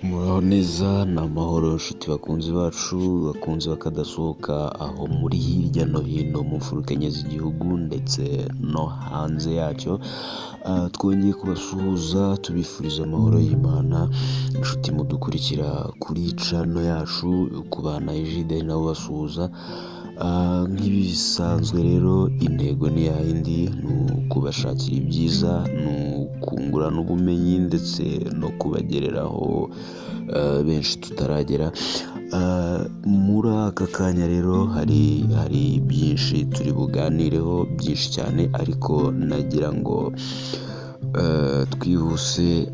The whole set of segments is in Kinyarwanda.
Muraho neza, ni amahoro inshuti bakunzi bacu, bakunzi bakadasohoka aho muri hirya no hino mu mfuruka enye z'igihugu ndetse no hanze yacyo. Twongeye kubasuhuza tubifuriza amahoro y'Imana, inshuti mudukurikira kuri cano yacu ku bana Egide nabo basuhuza. Nk'ibisanzwe rero intego ni yayindi, ni ukubashakira ibyiza, ni ukungurana ubumenyi ndetse no kubagereraho benshi tutaragera. Muri aka kanya rero hari byinshi turi buganireho byinshi cyane, ariko nagira ngo twihuse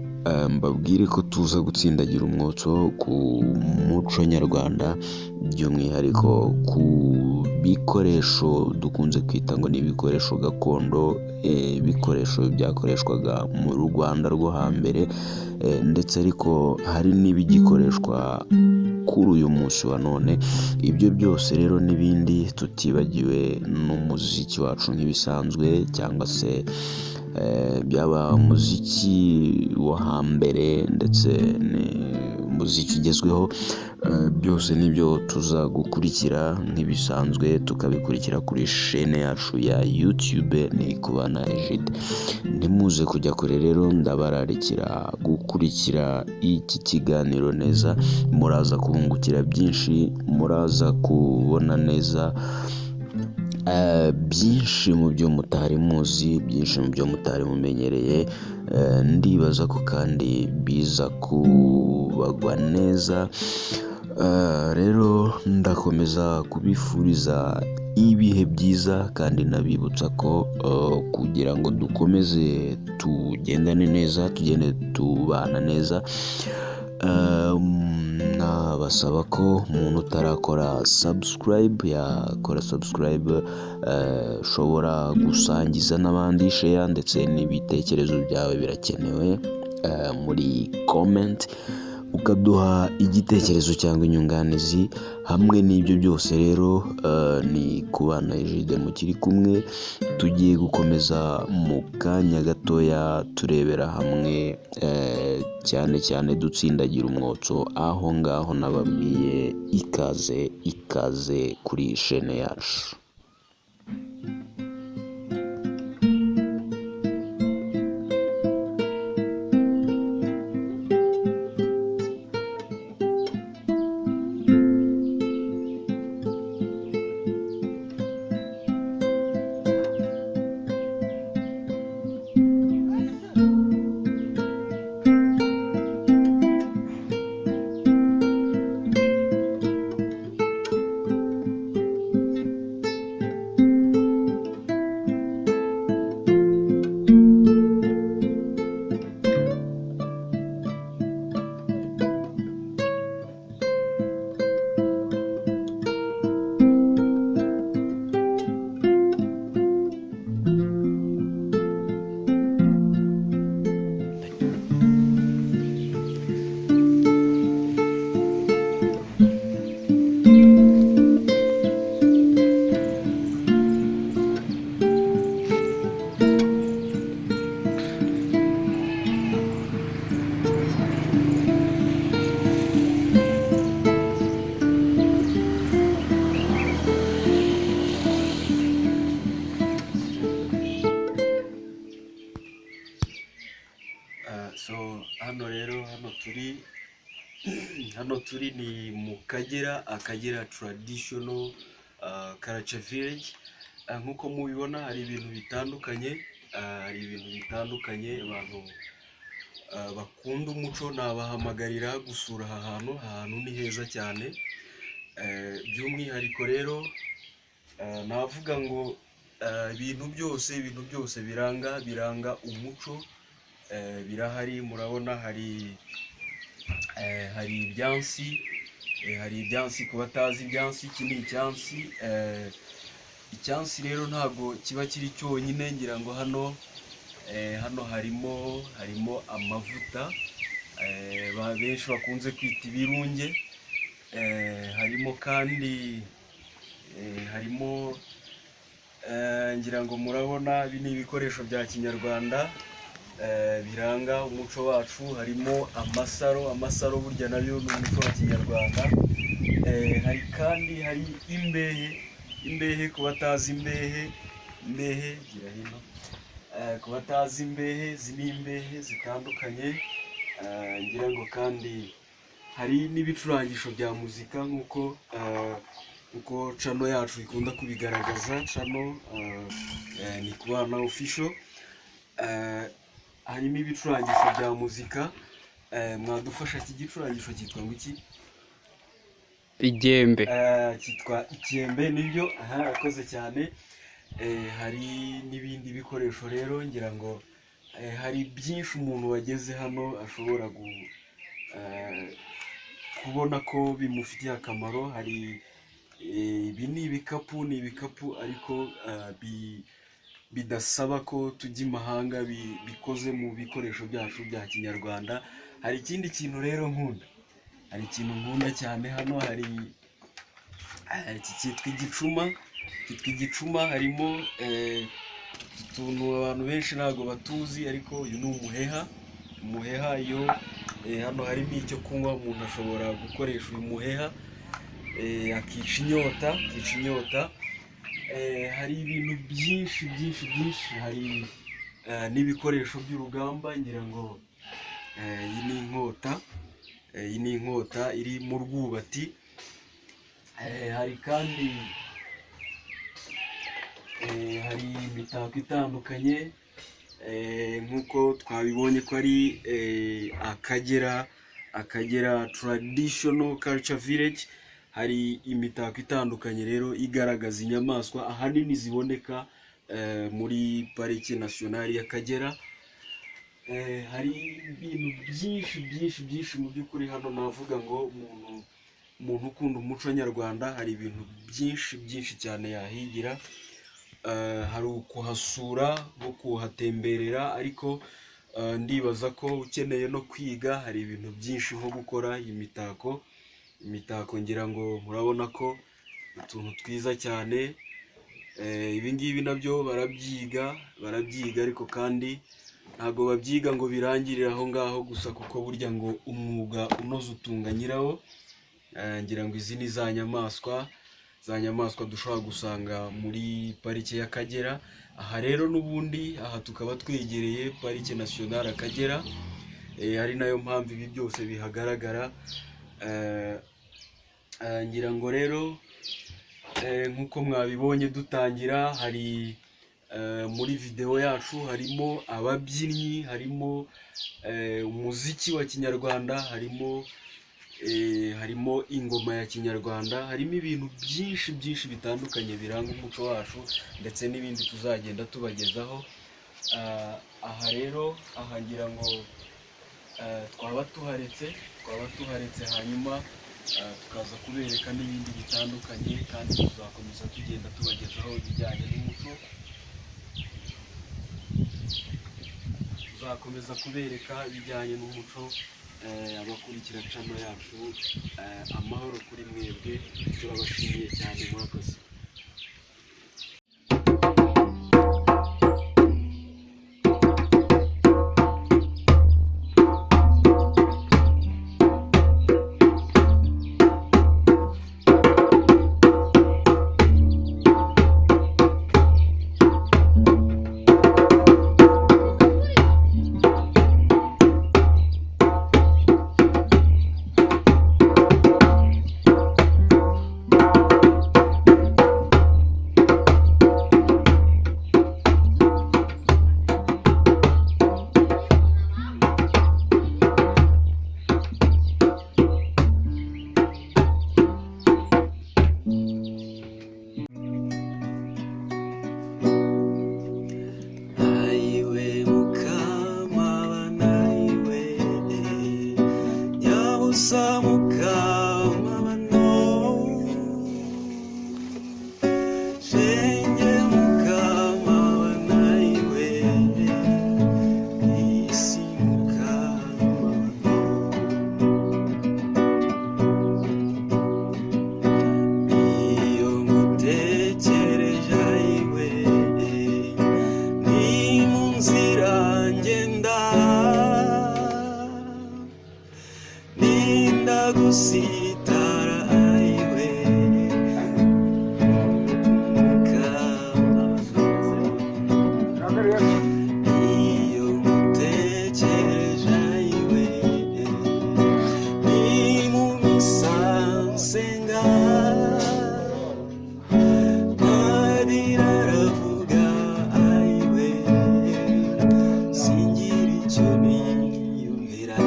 mbabwire ko tuza gutsindagira umwotso ku muco nyarwanda, by'umwihariko ku bikoresho dukunze kwita ngo ni ibikoresho gakondo, ibikoresho byakoreshwaga mu Rwanda rwo hambere, ndetse ariko hari n'ibigikoreshwa kuri uyu munsi wa none. Ibyo byose rero n'ibindi, tutibagiwe n'umuziki wacu nk'ibisanzwe, cyangwa se byaba umuziki wo hambere ndetse n'umuziki ugezweho, byose nibyo tuza gukurikira nk'ibisanzwe, tukabikurikira kuri shene yacu ya YouTube ni Kubana Egide. Ntimuze kujya kure rero, ndabararikira gukurikira iki kiganiro neza, muraza kubungukira byinshi, muraza kubona neza byinshi mu byo mutari muzi, byinshi mu byo mutari mumenyereye. Ndibaza ko kandi biza kubagwa neza. Rero ndakomeza kubifuriza ibihe byiza, kandi nabibutsa ko kugira ngo dukomeze tugendane neza, tugende tubana neza, nabasaba ko umuntu utarakora subscribe yakora subscribe, ushobora gusangiza n'abandi, share, ndetse n'ibitekerezo byawe birakenewe muri comment, ukaduha igitekerezo cyangwa inyunganizi. Hamwe n'ibyo byose rero ni Kubana Egide mukiri kumwe, tugiye gukomeza mu kanya gatoya turebera hamwe cyane cyane dutsindagira umwotso aho ngaho nababwiye. Ikaze kuri shene yacu. Hano turi ni mu Akagera traditional culture village. Nk'uko mubibona hari ibintu bitandukanye, abantu bakunda umuco nabahamagarira gusura aha hantu ni heza cyane. By'umwihariko rero navuga ngo ibintu byose biranga umuco birahari. Murabona hari ibyansi, ku batazi ibyansi, iki ni icyansi. Icyansi rero ntabwo kiba kiri cyonyine, ngira ngo hano harimo amavuta benshi bakunze kwita ibirunge. Harimo kandi ngira ngo murabona ibi ni ibikoresho bya kinyarwanda. biranga umuco wacu. Harimo amasaro burya nayo ni umuco wa kinyarwanda. Hari kandi imbehe ku batazi imbehe gira hino. Ku batazi imbehe, izi ni imbehe zitandukanye. Ngira ngo kandi hari n'ibicurangisho bya muzika nk'uko channel yacu ikunda kubigaragaza. Channel ni Kubana Official. Harimo ibicurangisho bya muzika. Mwadufasha, iki gicurangisho cyitwa ngo iki? Igembe. Cyitwa igembe, nibyo. Akoze cyane. Hari n'ibindi bikoresho rero, ngira ngo hari byinshi umuntu wageze hano ashobora kubona ko bimufitiye akamaro. Hari ibi ni ibikapu ariko bidasaba ko tujya imahanga, bikoze mu bikoresho byacu bya kinyarwanda. Hari ikindi kintu rero nkunda cyane hano. Hari iki cyitwa igicuma. Harimo utuntu abantu benshi ntabwo batuzi, ariko uyu ni umuheha. Iyo hano harimo icyo kunywa, umuntu ashobora gukoresha uyu muheha akica inyota. Hari ibintu byinshi. Hari n'ibikoresho by'urugamba. Ngira ngo iyi ni inkota iri mu rwubati. Hari kandi hari imitako itandukanye, nk'uko twabibonye ko ari Akagera Traditional Culture Village. Hari imitako itandukanye rero igaragaza inyamaswa ahanini ziboneka muri Parike Nationale y'Akagera. Hari ibintu byinshi mu by'ukuri. Hano navuga ngo umuntu ukunda umuco nyarwanda, hari ibintu byinshi cyane yahigira. Hari ukuhasura no kuhatemberera, ariko ndibaza ko ukeneye no kwiga, hari ibintu byinshi nko gukora imitako. Ngira ngo murabona ko utuntu twiza cyane. Ibi ngibi nabyo barabyiga, ariko kandi ntabwo babyiga ngo birangirire aho ngaho gusa, kuko burya ngo umwuga unoze utunga nyirawo. Ngira ngo izi ni za nyamaswa dushobora gusanga muri Parike y'Akagera. Aha rero n'ubundi tukaba twegereye Parike Nationale Akagera. Ari nayo mpamvu ibi byose bihagaragara. Ngira ngo rero nk'uko mwabibonye dutangira, hari muri video yacu harimo ababyinnyi, harimo umuziki wa kinyarwanda, harimo ingoma ya kinyarwanda, harimo ibintu byinshi bitandukanye biranga umuco wacu, ndetse n'ibindi tuzagenda tubagezaho. Aha rero ngira ngo twaba tuharetse hanyuma tukaza kubereka n'ibindi bitandukanye, kandi tuzakomeza tugenda tubagezaho ibijyanye n'umuco. Tuzakomeza kubereka ibijyanye n'umuco. Abakurikira channel yacu, amahoro kuri mwebwe, turabashimiye cyane, murakoze. nzira ngenda gusitara ayiwe iyo ngutekereje ayiwe ni mu misansenga padiri aravuga ayiwe singira icyo niyumvira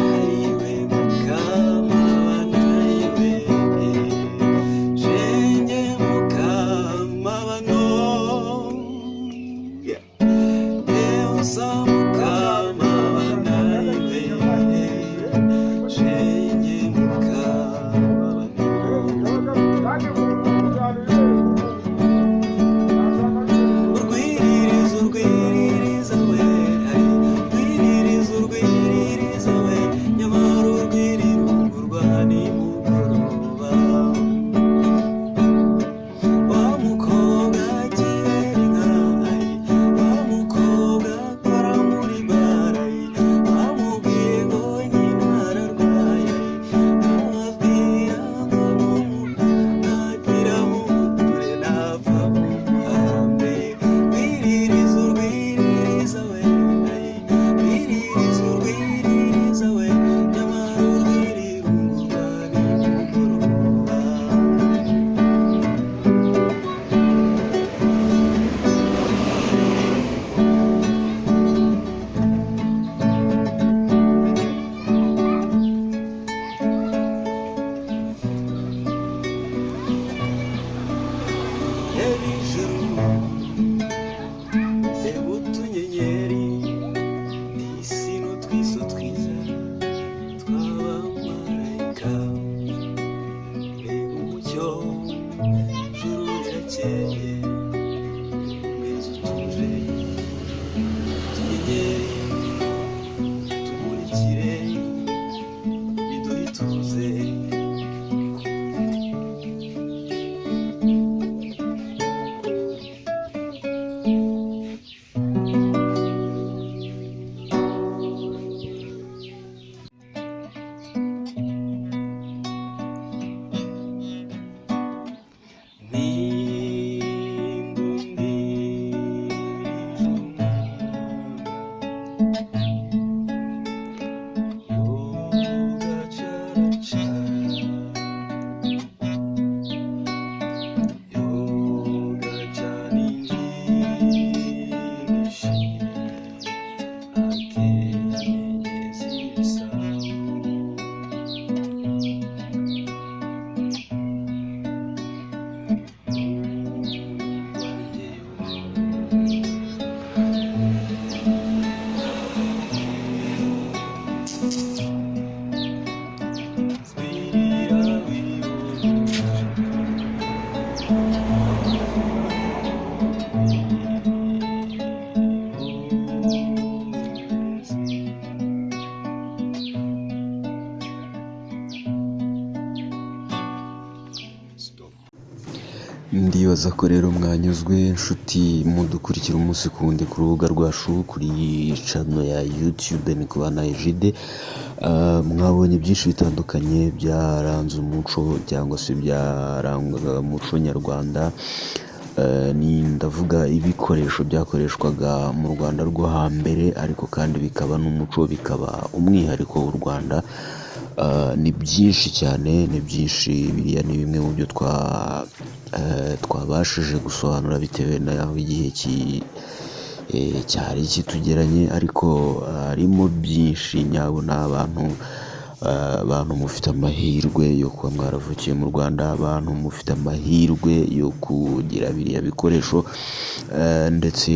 ayiwe mukamabano ayiwe shenge mukamabano eusa mukamabano ayiwe shenge mukamabano urwiririza urwiririza we urwiririza urwiririza we nyamara urwirirungurwa nimugoroba wa mukobwa kirenga wa mukobwa akora muri bara bamubwiye ngo nyina ararwaye amabwira ngo nagira mumuture napfa muhambe rwiririza urwiririza we rwiririza urwiririza we nyamara urwirirungurwa nimugoroba reba ijuru reba utunyenyeri n'isi n'utwiso twiza tw'abamarayika reba umucyo ijuru rirakeye umwezi utuje utunyenyeri tumurikire biduhe ituze ndibaza ko rero mwanyuzwe inshuti mudukurikira umunsi ku wundi ku rubuga rwacu kuri channel ya YouTube Nikubana Egide. Mwabonye byinshi bitandukanye byaranze umuco cyangwa se byarangaga umuco nyarwanda. Ni ndavuga ibikoresho byakoreshwaga mu Rwanda rwo hambere ariko kandi bikaba n'umuco bikaba umwihariko w'u Rwanda. Ni byinshi cyane, ni byinshi, biriya ni bimwe mu byo twabashije gusobanura bitewe n'aho igihe cyari kitugeranye, ariko harimo byinshi nyabona. Abantu mufite amahirwe yo kuba mwaravukiye mu Rwanda, abantu mufite amahirwe yo kugira biriya bikoresho, ndetse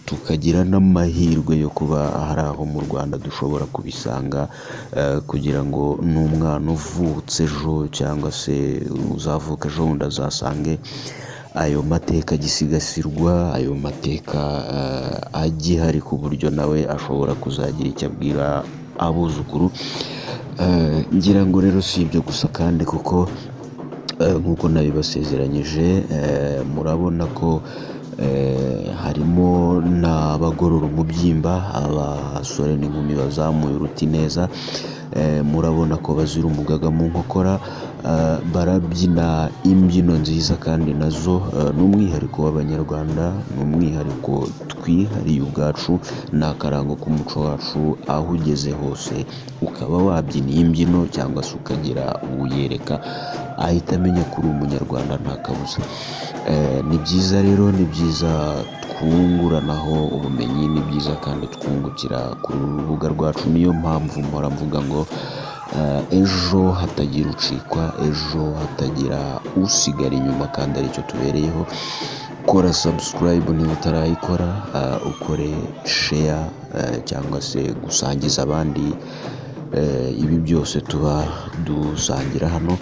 tukagira n'amahirwe yo kuba hari aho mu Rwanda dushobora kubisanga, kugira ngo n'umwana uvutse ejo cyangwa se uzavuka ejo bundi azasange ayo mateka agisigasirwa, ayo mateka agihari, ku buryo nawe ashobora kuzagira icyo abwira abuzukuru. Ngira ngo rero si ibyo gusa kandi, kuko nk'uko nabibasezeranyije, murabona ko harimo n'abagorora umubyimba, abasore n'inkumi bazamuye uruti neza. murabona ko bazira umugaga mu nkokora, barabyina imbyino nziza kandi nazo ni umwihariko w'Abanyarwanda, ni umwihariko twihariye ubwacu, ni akarango k'umuco wacu, aho ugeze hose ukaba wabyina iyi mbyino cyangwa se ukagira uwuyereka ahita amenya ko uri umunyarwanda nta kabuza. Ni byiza rero, ni byiza twunguranaho ubumenyi, ni byiza kandi twungukira ku rubuga rwacu, niyo mpamvu mpora mvuga ngo ejo hatagira ucikwa, ejo hatagira usigara inyuma kandi aricyo tubereyeho. Kora subscribe niba utarayikora, ukore share cyangwa se gusangiza abandi ibi byose tuba dusangira hano.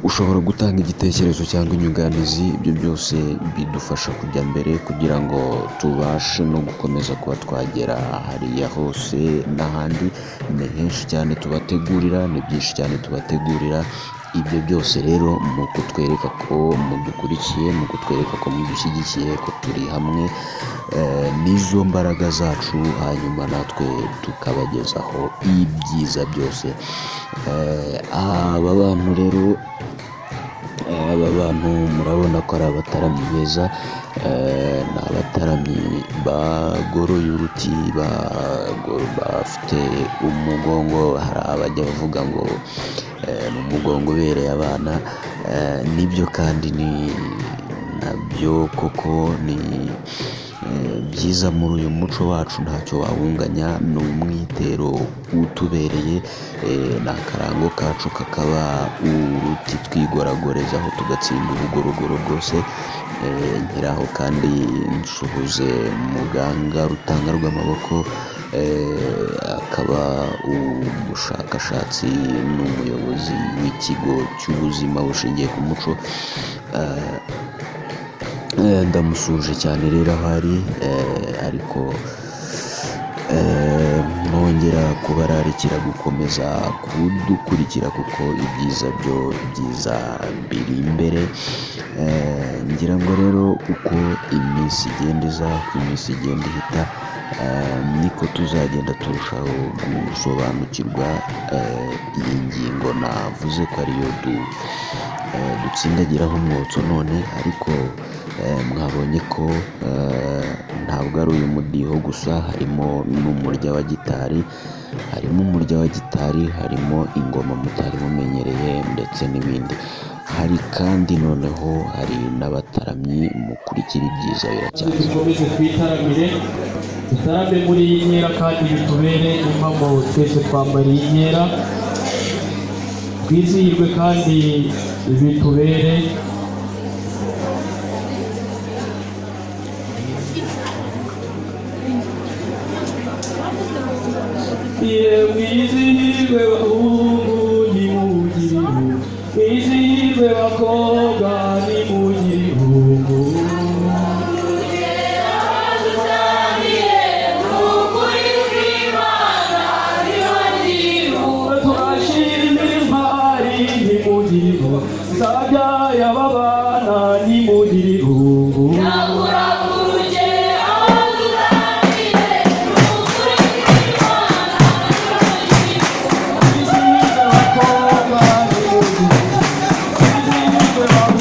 Ushobora gutanga igitekerezo cyangwa inyunganizi, ibyo byose bidufasha kujya mbere kugira ngo tubashe no gukomeza kuba twagera hariya hose n'ahandi. Ni henshi cyane tubategurira, ni byinshi cyane tubategurira. Ibyo byose rero ni ukutwereka ko mudukurikiye, ni ukutwereka ko mudushyigikiye, ko turi hamwe, n'izo mbaraga zacu, hanyuma natwe tukabagezaho ibyiza byose. Aba bantu rero, aba bantu murabona ko ari abataramyi beza, ni abataramyi bagoroye uruti, bafite umugongo. Hari abajya bavuga ngo ni umugongo ubereye abana, nibyo kandi ni nabyo koko, ni byiza muri uyu muco wacu, ntacyo wawunganya, ni umwitero utubereye, ni akarango kacu kakaba uruti twigoragorezaho tugatsinda ubugorogoro bwose. Nkiraho kandi nsuhuze muganga Rutanga rw'amaboko, akaba umushakashatsi n'umuyobozi w'ikigo cy'ubuzima bushingiye ku muco. Ndamusuje cyane rero aho ari, ariko nongera kubararikira gukomeza kudukurikira kuko ibyiza biri imbere. Ngira ngo rero uko iminsi igenda iza, uko iminsi igenda ihita, niko tuzagenda turushaho gusobanukirwa iyi ngingo navuze ko ariyo dutsindagiraho umwotso none. Ariko mwabonye ko ntabwo ari uyu mudiho gusa, harimo n'umurya wa gitari, harimo ingoma mutari mumenyereye ndetse n'ibindi. Hari kandi noneho hari n'abataramyi mukurikira ibyiza biracyaza. Dukomeze twitaramire, dutarame muri iyi nkera kandi bitubere impamo, twese twambariye inkera, twizihirwe kandi bitubere. Mwizihirwe bahungu nimugire, mwizihirwe bakobwa nimugire ihungu. Turashimira impari nimugire ihungu, zabyaye ababana nimugire ihungu. We're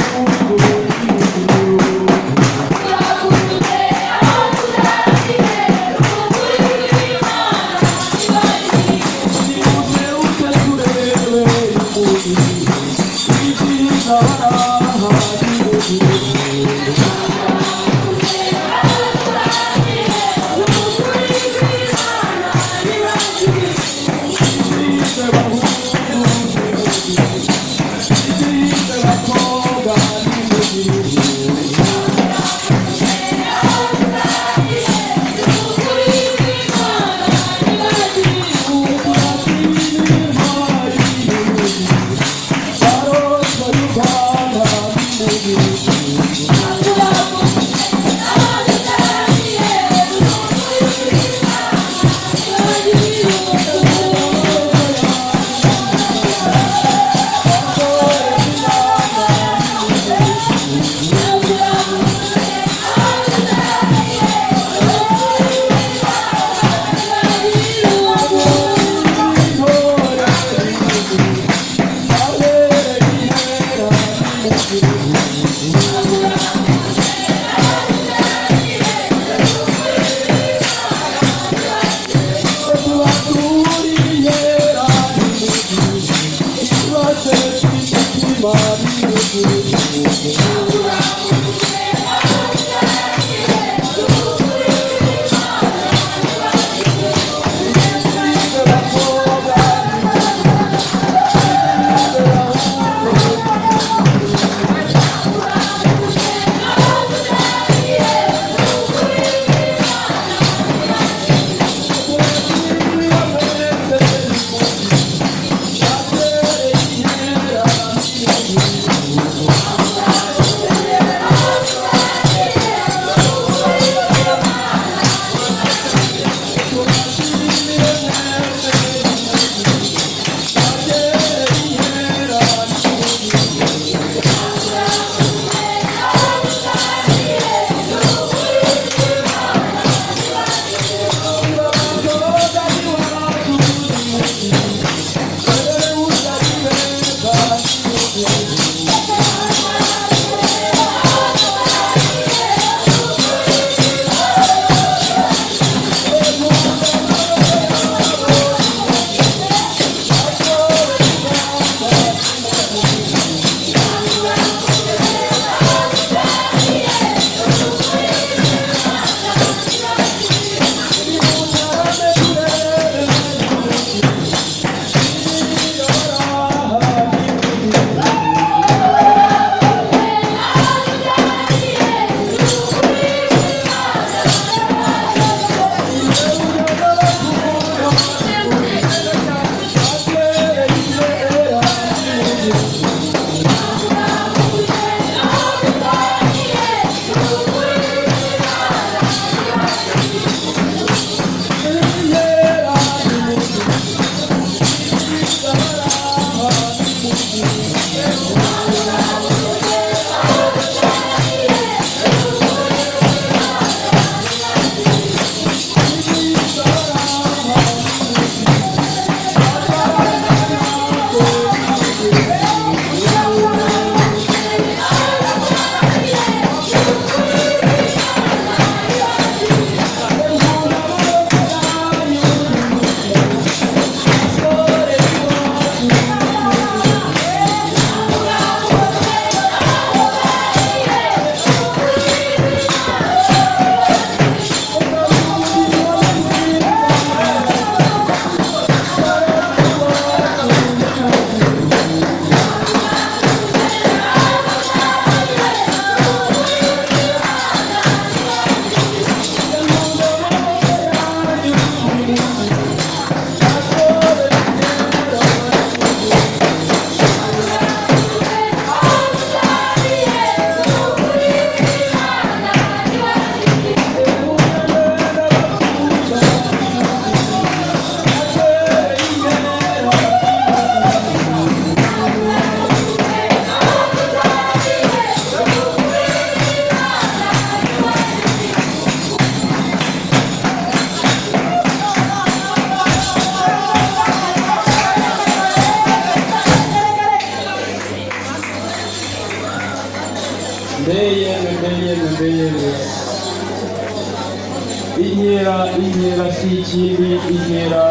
inkera si ikindi, inkera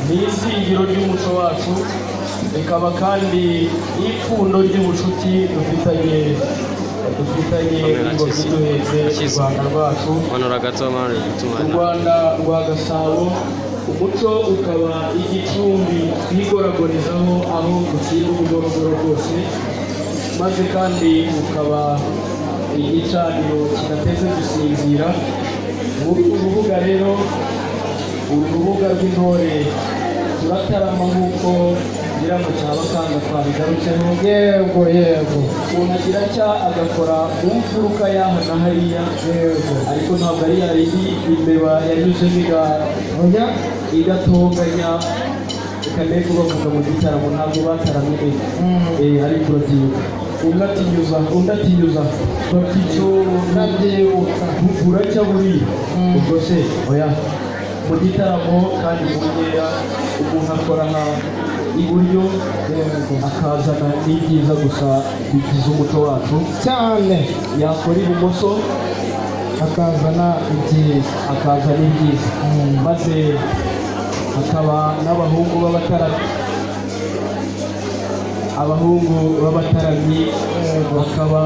ni izingiro ry'umuco wacu, rikaba kandi ipfundo ry'ubucuti dufitanye ingozi duhetse u Rwanda rwacu, u Rwanda rwa Gasabo. Umuco ukaba igicumbi twigoragorezaho aho dutsinda ubugorogoro bwose, maze kandi ukaba igicaniro kidateze gusinzira. Muri uru rubuga rero, uru rubuga rw'intore turatarama nk'uko nyiramo cyabakanga twabigarutseho. Yego umuntu agira cya agakora mu mfuruka y'aha na hariya, ariko ntabwo ari yarindi imbeba yanyuzemo igatonganya ikaneka bavuga mu gitaramo, ntabwo bataramye ariko urabyibuka, umwe atinyuza undi atinyuza bafite nabyibuka buracya buriya. ubwo se oya mu gitaramo kandi mu nkera umuntu akora iburyo akazana n'ibyiza gusa bigize umuco wacu cyane, yakora ibumoso akazana ibyiza, maze hakaba n'abahungu b'abataramyi, bakaba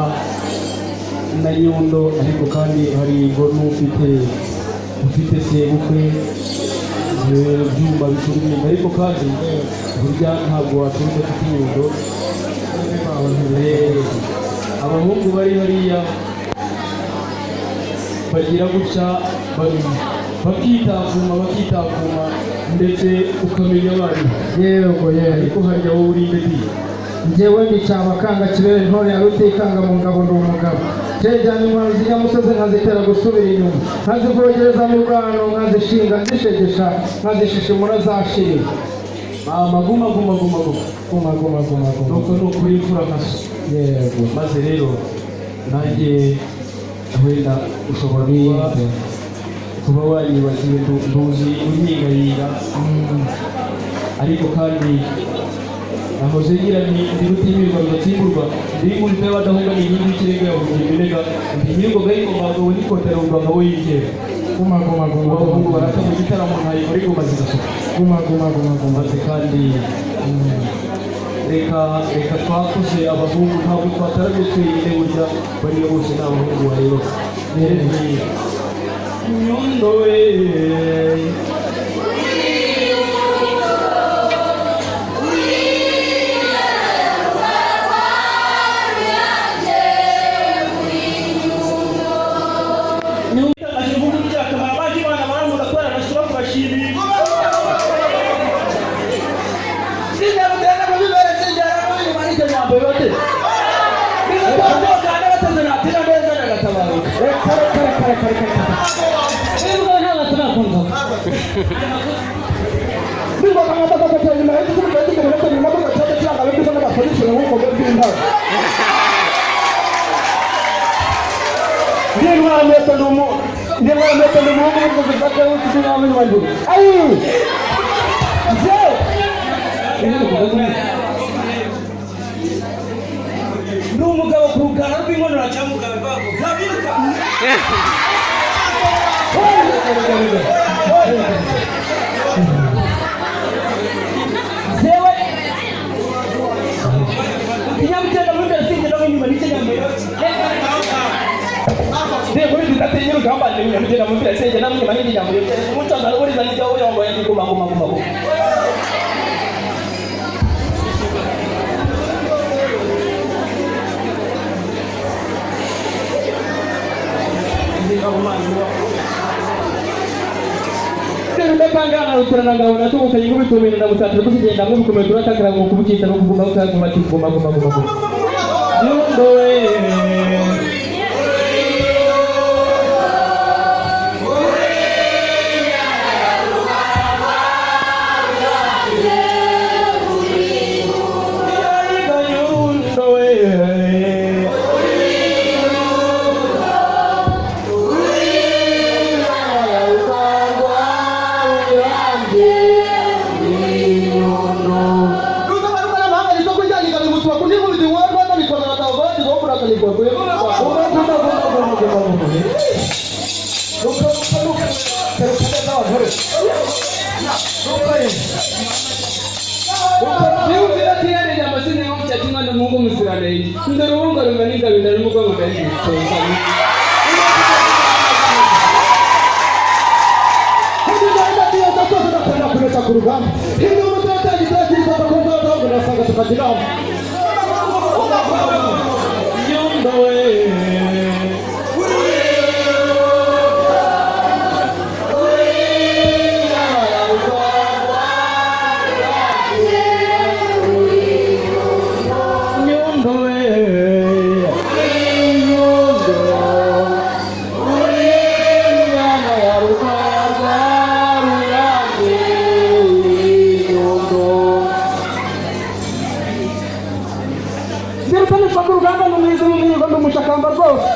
na Nyundo, ariko kandi hari ngo n'ufite sebukwe ibyuma bicuruzwa, ariko kandi burya ntabwo watunze kuko Nyundo. Abahungu bari hariya bagira gutya bakitakuma ndetse ukamenya abandi. Yego ariko harya wowe uri imbere, njyewe ndi Cyabakanga Kibere, intore ya Rutikanga mu ngabo ndi umugabo, tejyana intwaro z'inyamusozi nkazitera gusubira inyuma, nkazivorogereza mu rwano, nkazishinga nzishegesha, nkazishishimura zashiri. Maguma nuko ni ukuri imfura nkaso. Yego, maze rero nanjye wenda ushobora kuba wanyibagiwe nduzi unyigayiga, ariko kandi nahoze ngira ndi rutimirwa rudatsimburwa, ndi mu nda y'abadahunga ni inkingi y'ikirenge ya buri minega, ndi nyir'ingo gayigombaga we n'ikotera urwanga we yigera. Abahungu barata mu gitaramo ntayo muri goma zigasoka. Maze kandi reka twakoze abahungu, ntabwo twataramye twenyine, burya bariya bose ni abahungu bareba. Nyundo n'umugabo ku rugara rw'inkono cyangwa bwabo ntabiruka. Zewe inyamutenda muri ndasinde no nyuma n'icyambe Deo muri dutatenyero gambanye inyamutenda muri ndasinde namwe manye nyambe umucaza ari buriza n'icyo uyongo yandikuma kuma. Kangana uturana ngaho natubuka yingu bitumira na musatira kugenda mu bukomeye turatakira mu kubukita no kuguma ukaguma kiguma guma. Nyundo Niba tirane ya masini yo cyatima na Mungu Musirane. Ndarunga rumanika bindari mu Kongo ndari. Kuleta ku rugamba hino mutataji taji tutakonza zangu na sanga tukajiramo Yondoe urugamba n'umwiza n'umwiza n'umushakamba rwose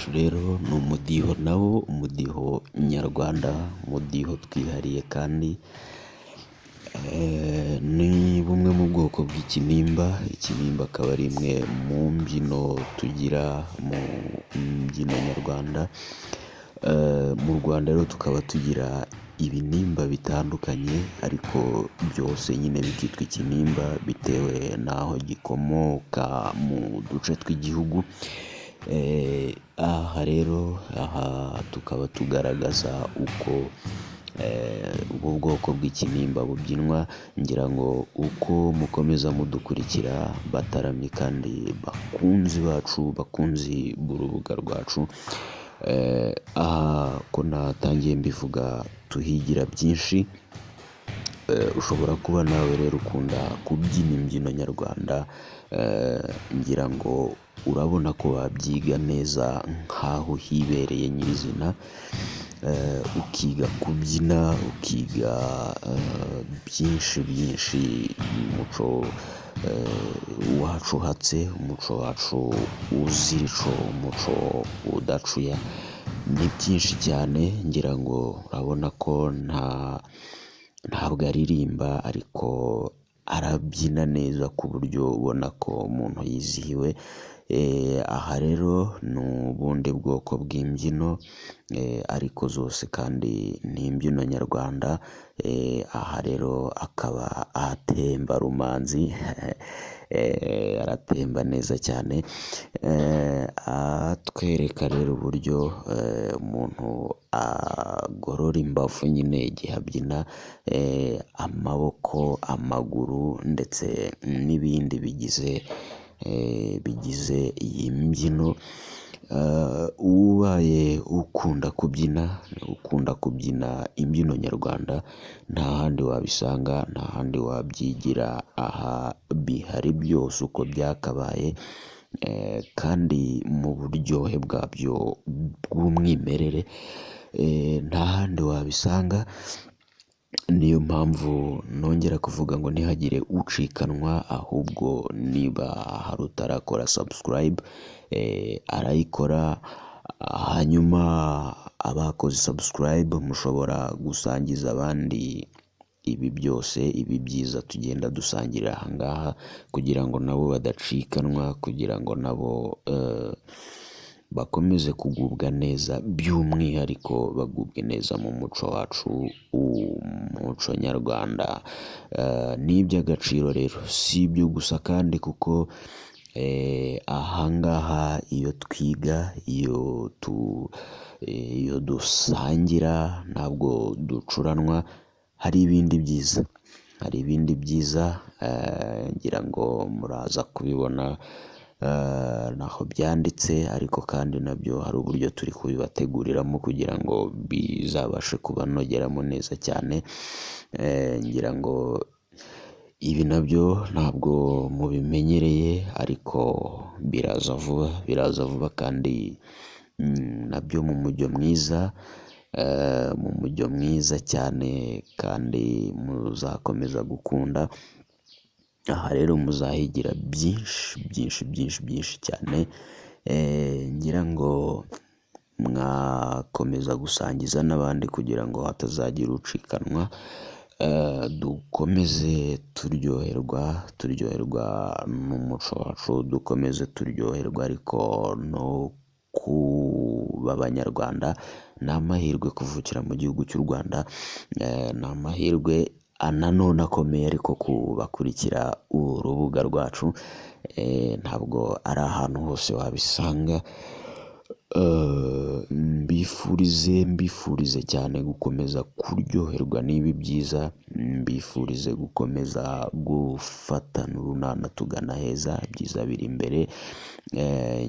wacu rero ni umudiho nawo, umudiho nyarwanda, umudiho twihariye kandi ni bumwe mu bwoko bw'ikinimba. Ikinimba akaba ari imwe mu mbyino tugira mu mbyino nyarwanda. Mu Rwanda rero tukaba tugira ibinimba bitandukanye ariko byose nyine bikitwa ikinimba bitewe n'aho gikomoka mu duce tw'igihugu. Aha rero tukaba tugaragaza uko ubu bwoko bw'ikinimba bubyinwa. Ngira ngo uko mukomeza mudukurikira bataramye kandi bakunzi bacu, bakunzi b'urubuga rwacu, aha ko natangiye mbivuga tuhigira byinshi. Ushobora kuba nawe rero ukunda kubyina imbyino nyarwanda, ngira ngo urabona ko wabyiga neza nk'aho hibereye nyirizina, ukiga kubyina, ukiga byinshi umuco wacu uhatse, umuco wacu uzira ico, umuco udacuya. Ni byinshi cyane, ngira ngo urabona ko ntabwo aririmba ariko arabyina neza ku buryo ubona ko umuntu yizihiwe. Aha rero ni ubundi bwoko bw'imbyino ariko zose kandi ni imbyino nyarwanda. Aha rero akaba atemba rumanzi aratemba neza cyane, atwereka rero uburyo umuntu agorora imbavu nyine igihe abyina, amaboko, amaguru ndetse n'ibindi bigize iyi mbyino. Ubaye ukunda kubyina imbyino nyarwanda, nta handi wabisanga, nta handi wabyigira. Aha bihari byose uko byakabaye kandi mu buryohe bwabyo bw'umwimerere, nta handi wabisanga. Niyo mpamvu nongera kuvuga ngo ntihagire ucikanwa, ahubwo niba hari utarakora subscribe arayikora, hanyuma abakoze subscribe mushobora gusangiza abandi ibi byose, ibi byiza tugenda dusangirira aha ngaha, kugira ngo nabo badacikanwa, kugira ngo nabo bakomeze kugubwa neza, by'umwihariko bagubwe neza mu muco wacu, umuco nyarwanda. Ni iby'agaciro rero, si ibyo gusa kandi kuko aha ngaha iyo twiga, iyo dusangira ntabwo ducuranwa. Hari ibindi byiza, ngira ngo muraza kubibona naho byanditse, ariko kandi nabyo hari uburyo turi kubibateguriramo kugira ngo bizabashe kubanogeramo neza cyane. Ngira ngo ibi nabyo ntabwo mubimenyereye ariko biraza vuba kandi nabyo mu mujyo mwiza cyane kandi muzakomeza gukunda. Aha rero muzahigira byinshi cyane. Ngira ngo mwakomeza gusangiza n'abandi kugira ngo hatazagira ucikanwa. Dukomeze turyoherwa n'umuco wacu, dukomeze turyoherwa ariko no kuba abanyarwanda. Ni amahirwe kuvukira mu gihugu cy'u Rwanda, ni amahirwe nanone akomeye ariko kubakurikira urubuga rwacu, ntabwo ari ahantu hose wabisanga. Mbifurize cyane gukomeza kuryoherwa n'ibi byiza, mbifurize gukomeza gufatana urunana tugana heza, ibyiza biri imbere.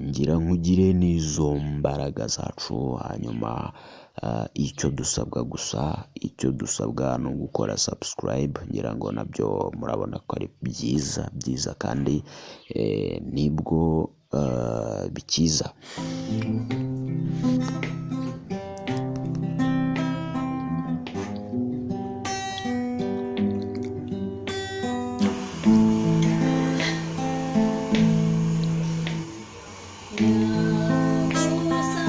Ngira nkugire n'izo mbaraga zacu, hanyuma icyo dusabwa ni ugukora subscribe. Ngira ngo nabyo murabona ko ari byiza kandi nibwo bikiza. Nyabusa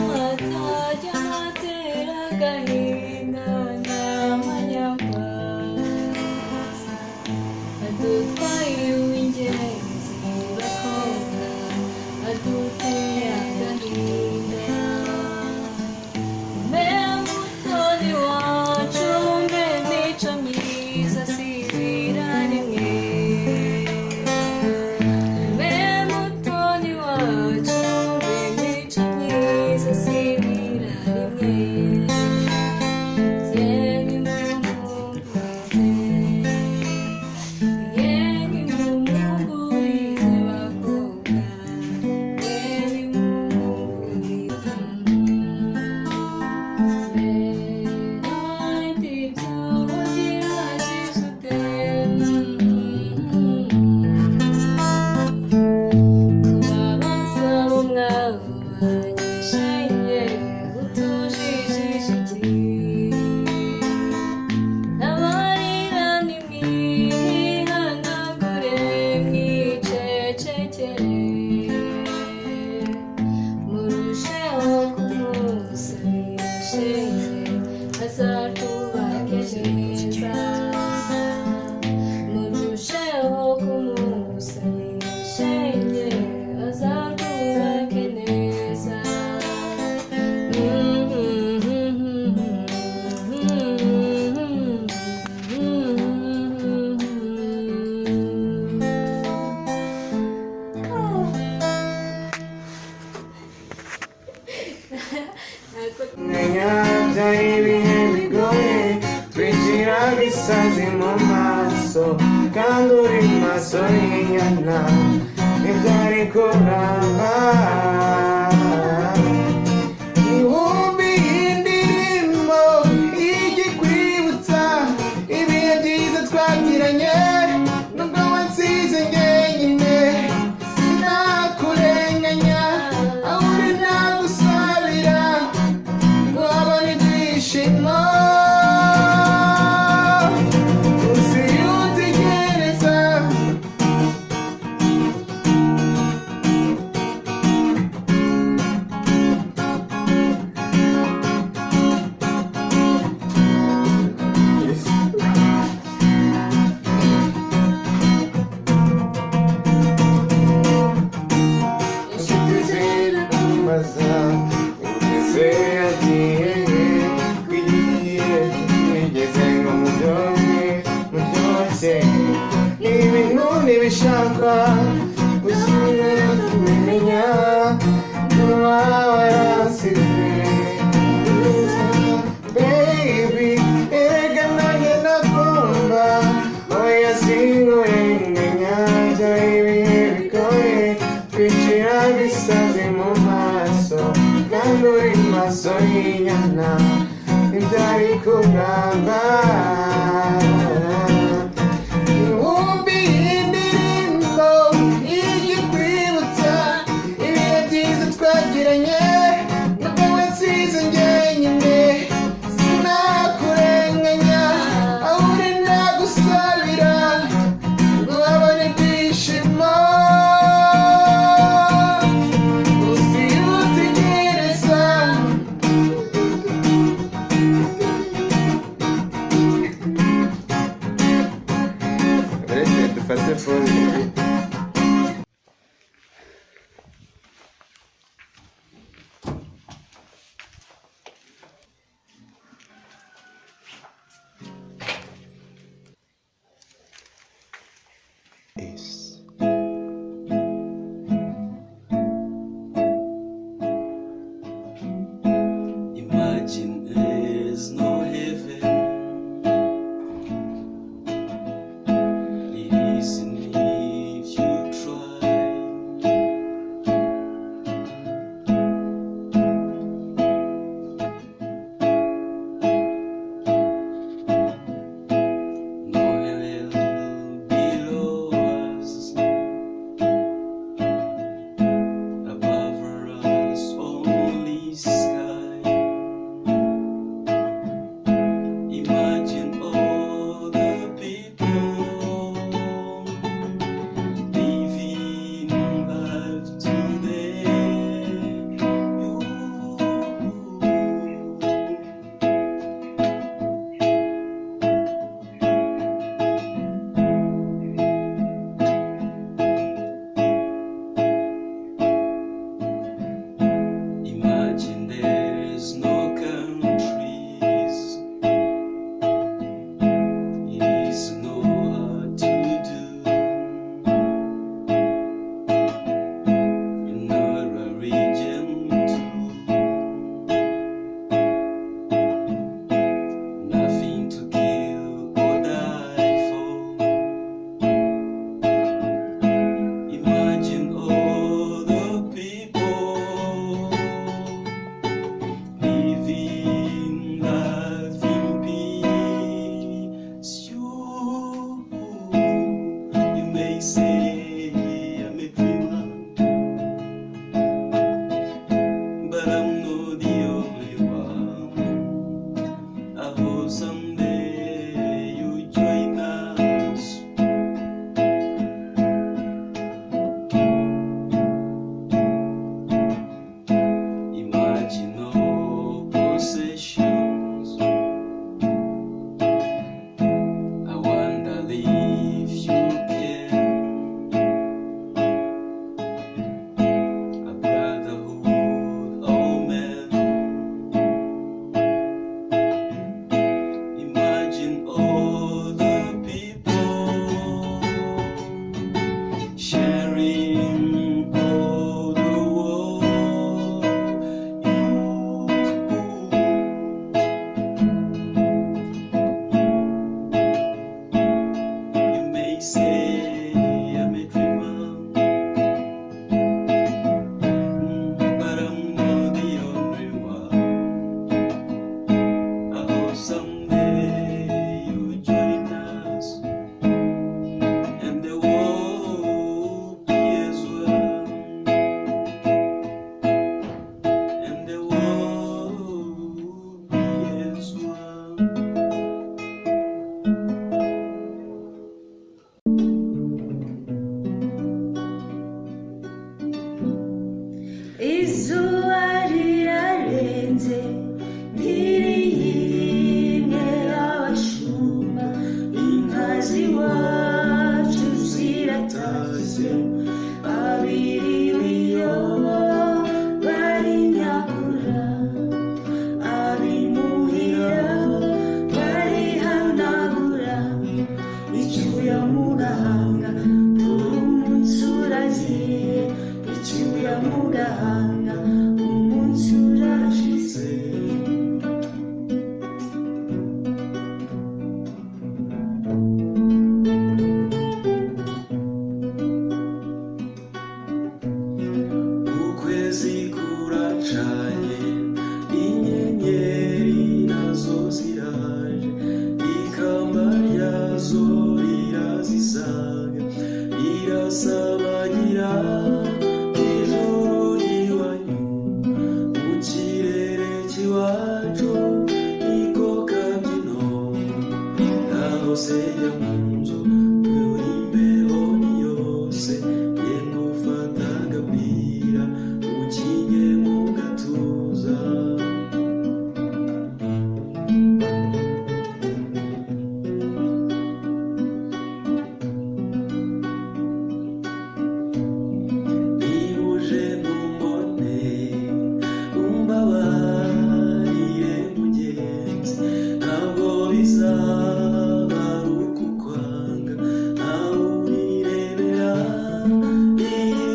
mu maso kandi uri maso y'inyana ntibyari kuramba ibihumbi y'indirimbo igikwibutsa ibihe byiza twagiranye nubwo wansize njyenyine sinakurenganya aho uri nagusabira ngo wabone ibyishimo usiyutegereza zirakumaza ugeze yagiye kwigiye nigeze ngo muryoshye ibintu ntibishaka usubire kubimenya niba warasize baby erega nanjye ndakunda oya sinkurenganya bya ibihe bigoye kwicira bisaze mu maso kandi uri maso y'inyana ntibyari kuramba ibihumbi y'indirimbo igikwibutsa ibihe byiza twagiranye nubwo wansize njyenyine sinakurenganya aho uri nagusabira ngo wabone ibyishimo usiyutegereza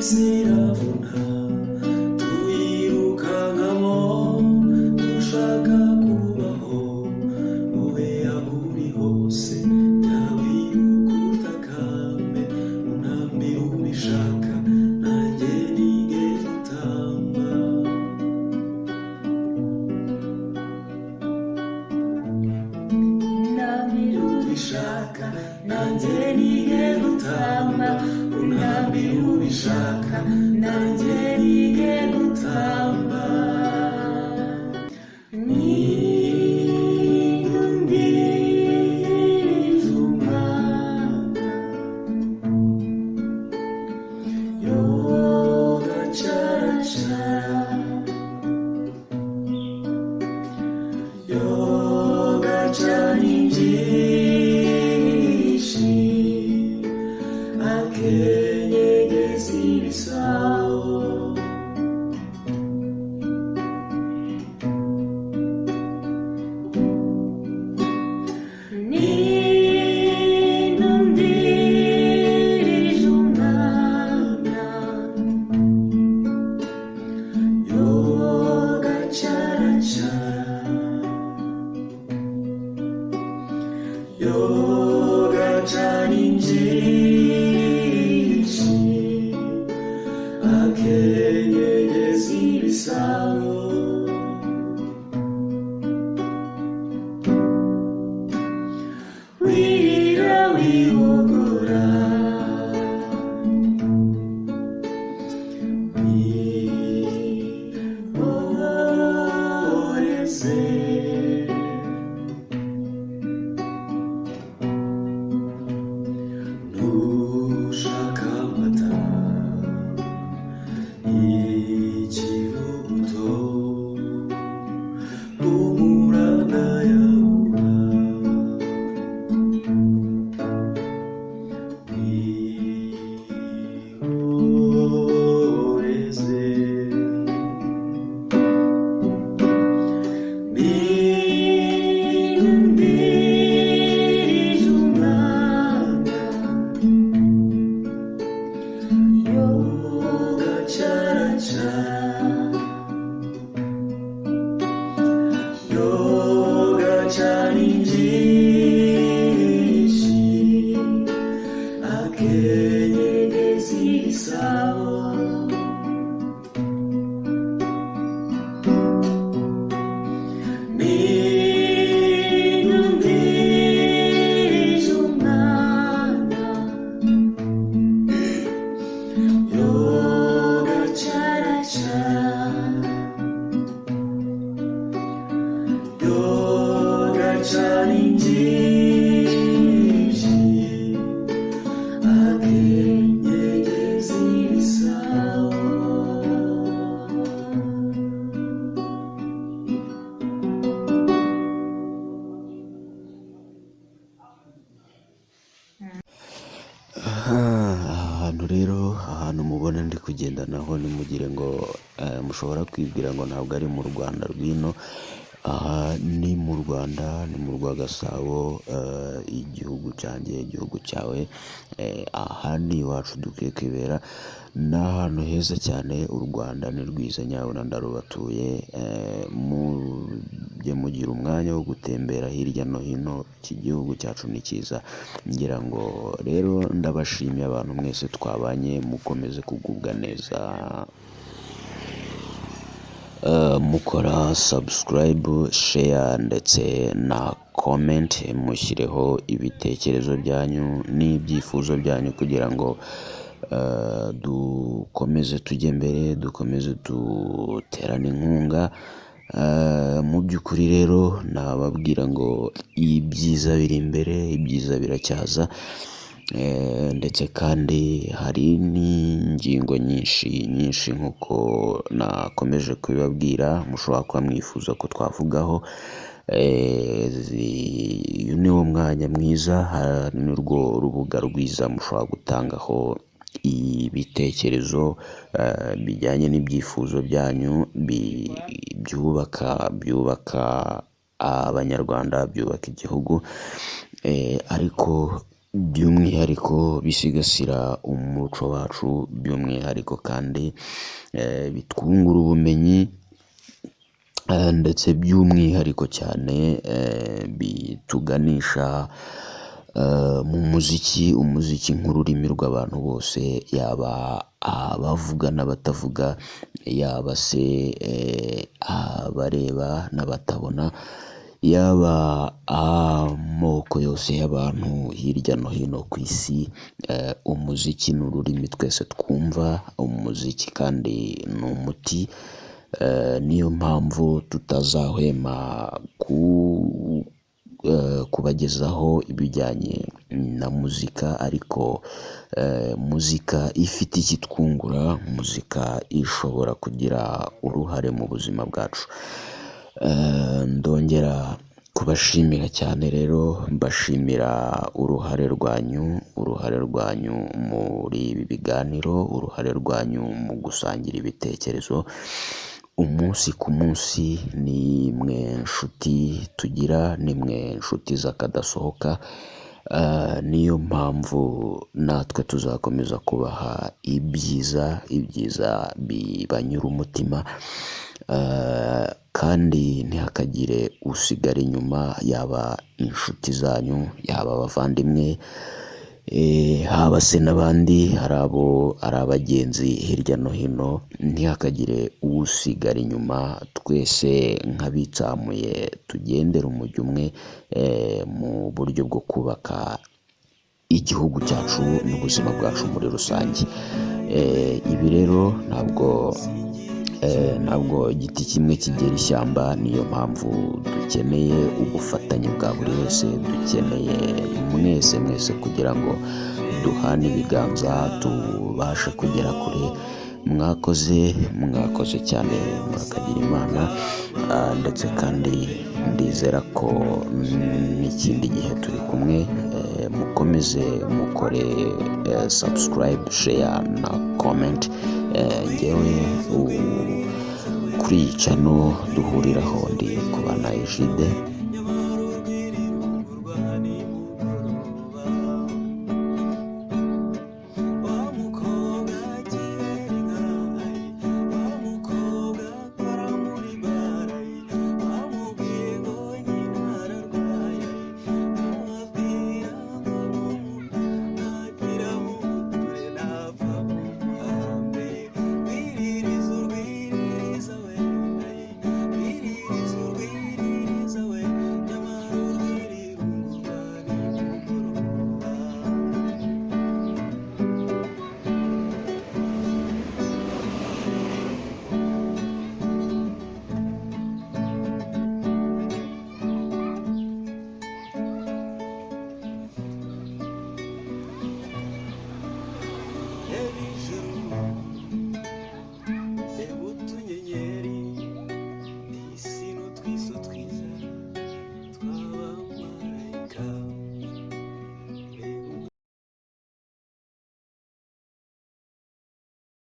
zirabona tuyirukankamo dushaka kubaho wowe aho uri hose nyawiruka utakambe unambi ubishaka nanjye nige gutamba unambi ubishaka nanjye nige gutamba unambi ubishaka nanjye nige gutamba nindumviriza umwana yoga caracara yoga caninjishi akenyegeza ibisabo nindumviriza umwana yoga caracara yoga caninjishi akenyegeza ibisabo wirira wihogora wihoreze nushaka amata ikivuguto humura ndayabura wihoreze nindumviriza umwana yoga caracara yoga caninjishi akenyegeza ibisabo nindumviriza umwana yoga caracara yoga caninjishi akenyegeza ibisabo ahantu rero ahantu mubona ndi kugenda naho nimugire ngo mushobora kwibwira ngo ntabwo ari mu Rwanda rw'ino aha ni mu Rwanda ni mu rwa Gasabo igihugu cyanjye igihugu cyawe aha ni iwacu dukwiye kwibera ni ahantu heza cyane u Rwanda ni rwiza nyabuna ndarubatuye mujye mugira umwanya wo gutembera hirya no hino iki gihugu cyacu ni cyiza ngira ngo rero ndabashimiye abantu mwese twabanye mukomeze kugubwa neza mukora subscribe share ndetse na comment mushyireho ibitekerezo byanyu n'ibyifuzo byanyu kugira ngo dukomeze tujye mbere dukomeze duterane inkunga mu by'ukuri rero nababwira ngo ibyiza biri imbere ibyiza biracyaza ndetse kandi hari n'ingingo nyinshi nk'uko nakomeje kubibabwira mushobora kuba mwifuza ko twavugaho uyu ni wo mwanya mwiza hari n'urwo rubuga rwiza mushobora gutangaho ibitekerezo bijyanye n'ibyifuzo byanyu byubaka abanyarwanda byubaka igihugu ariko by'umwihariko bisigasira umuco wacu, by'umwihariko kandi bitwungura ubumenyi, ndetse by'umwihariko cyane bituganisha mu umuziki nk'ururimi rw'abantu bose, yaba abavuga n'abatavuga, yaba se abareba n'abatabona, yaba amoko yose y'abantu hirya no hino ku isi. Umuziki ni ururimi twese twumva, umuziki kandi ni umuti. Niyo mpamvu tutazahwema kubagezaho ibijyanye na muzika, ariko muzika ifite ikitwungura, muzika ishobora kugira uruhare mu buzima bwacu. Ndongera kubashimira cyane rero, mbashimira uruhare rwanyu muri ibi biganiro, uruhare rwanyu mu gusangira ibitekerezo umunsi ku munsi. Ni mwe nshuti tugira, ni mwe nshuti z'akadasohoka. Niyo mpamvu natwe tuzakomeza kubaha ibyiza bibanyura umutima, kandi ntihakagire usigara inyuma, yaba inshuti zanyu, yaba abavandimwe, haba se n'abandi, ari abagenzi hirya no hino, ntihakagire usigara inyuma. Twese nk'abitsamuye tugendera umujyo umwe mu buryo bwo kubaka igihugu cyacu n'ubuzima bwacu muri rusange. Ibi rero ntabwo igiti kimwe kigera ishyamba. Niyo mpamvu dukeneye ubufatanye bwa buri wese, dukeneye mwese kugira ngo duhane ibiganza tubashe kugera kure. Mwakoze cyane, murakagira Imana, ndetse kandi ndizera ko n'ikindi gihe turi kumwe. Mukomeze mukore subscribe, share na comment. Ngewe kuri iyi channel duhuriraho ndi Kubana Egide.